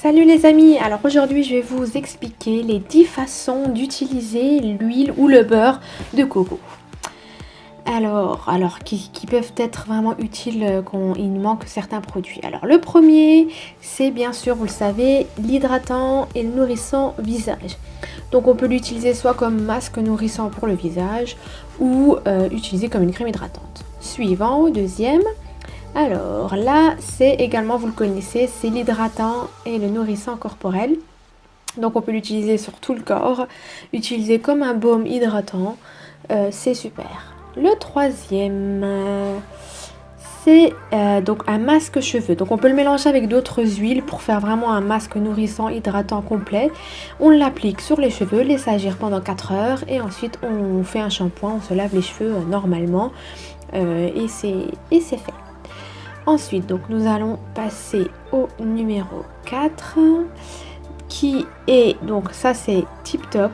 Salut les amis, alors aujourd'hui je vais vous expliquer les 10 façons d'utiliser l'huile ou le beurre de coco. Alors qui peuvent être vraiment utiles quand il manque certains produits. Alors le premier, c'est bien sûr, vous le savez, l'hydratant et le nourrissant visage. Donc on peut l'utiliser soit comme masque nourrissant pour le visage ou utiliser comme une crème hydratante. Suivant, deuxième. Alors là, c'est également, vous le connaissez, c'est l'hydratant et le nourrissant corporel. Donc on peut l'utiliser sur tout le corps, utiliser comme un baume hydratant, c'est super. Le troisième, c'est donc un masque cheveux. Donc on peut le mélanger avec d'autres huiles pour faire vraiment un masque nourrissant, hydratant complet. On l'applique sur les cheveux, laisse agir pendant 4 heures et ensuite on fait un shampoing, on se lave les cheveux normalement et c'est fait. Ensuite, donc nous allons passer au numéro 4 qui est, donc ça c'est tip top,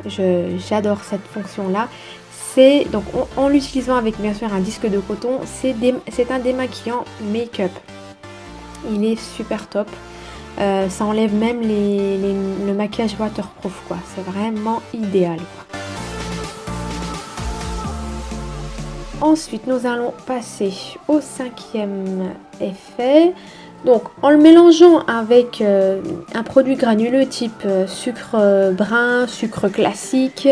j'adore cette fonction là. C'est donc en l'utilisant avec bien sûr un disque de coton, c'est un démaquillant make-up. Il est super top, ça enlève même le maquillage waterproof quoi, c'est vraiment idéal quoi. Ensuite, nous allons passer au cinquième effet. Donc, en le mélangeant avec un produit granuleux type sucre brun, sucre classique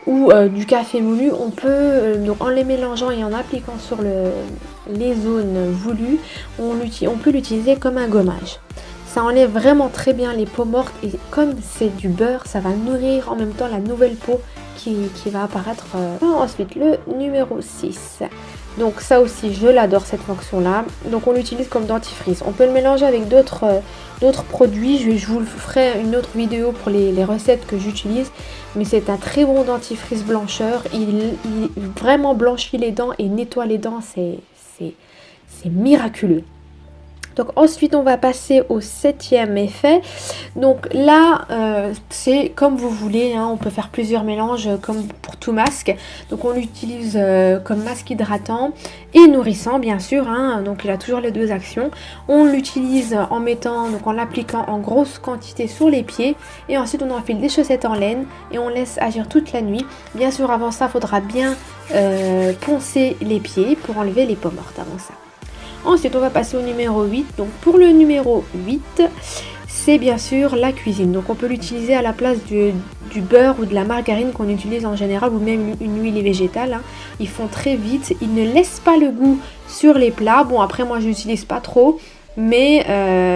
ou du café moulu, on peut, donc en les mélangeant et en appliquant sur les zones voulues, on peut l'utiliser comme un gommage. Ça enlève vraiment très bien les peaux mortes et comme c'est du beurre, ça va nourrir en même temps la nouvelle peau qui va apparaître. Ensuite, le numéro 6. Donc ça aussi, je l'adore cette fonction-là. Donc on l'utilise comme dentifrice. On peut le mélanger avec d'autres produits. Je vous ferai une autre vidéo pour les recettes que j'utilise. Mais c'est un très bon dentifrice blancheur. Il vraiment blanchit les dents et nettoie les dents. C'est miraculeux. Donc ensuite on va passer au septième effet. Donc là c'est comme vous voulez, hein, on peut faire plusieurs mélanges comme pour tout masque. Donc on l'utilise comme masque hydratant et nourrissant bien sûr, hein, donc il a toujours les deux actions. On l'utilise en l'appliquant en grosse quantité sur les pieds et ensuite on enfile des chaussettes en laine et on laisse agir toute la nuit. Bien sûr avant ça il faudra bien poncer les pieds pour enlever les peaux mortes avant ça. Ensuite, on va passer au numéro 8. Donc, pour le numéro 8, c'est bien sûr la cuisine. Donc, on peut l'utiliser à la place du beurre ou de la margarine qu'on utilise en général ou même une huile végétale. Hein. Ils font très vite. Ils ne laissent pas le goût sur les plats. Bon, après, moi, je n'utilise pas trop. Mais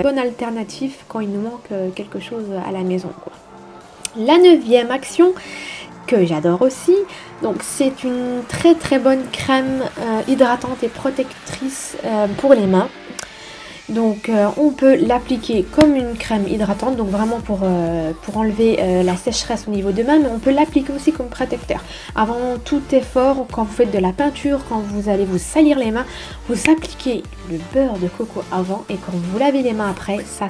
bonne alternative quand il nous manque quelque chose à la maison, quoi. La neuvième action que j'adore aussi, donc c'est une très bonne crème hydratante et protectrice pour les mains. Donc on peut l'appliquer comme une crème hydratante, donc vraiment pour enlever la sécheresse au niveau de main, mais on peut l'appliquer aussi comme protecteur. Avant tout effort, quand vous faites de la peinture, quand vous allez vous salir les mains, vous appliquez le beurre de coco avant et quand vous lavez les mains après, ça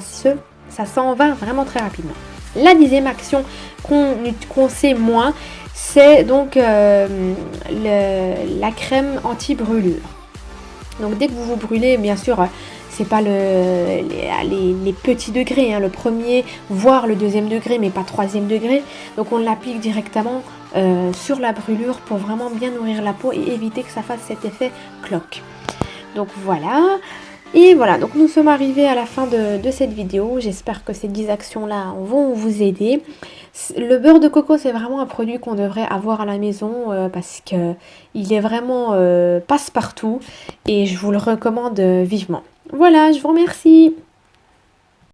s'en va vraiment très rapidement. La 10e action qu'on sait moins, c'est donc la crème anti-brûlure. Donc dès que vous vous brûlez, bien sûr, c'est pas les petits degrés, hein, le premier, voire le deuxième degré, mais pas troisième degré. Donc on l'applique directement sur la brûlure pour vraiment bien nourrir la peau et éviter que ça fasse cet effet cloque. Donc voilà. Et voilà, donc nous sommes arrivés à la fin de cette vidéo. J'espère que ces 10 actions-là vont vous aider. Le beurre de coco, c'est vraiment un produit qu'on devrait avoir à la maison parce qu'il est vraiment passe-partout et je vous le recommande vivement. Voilà, je vous remercie.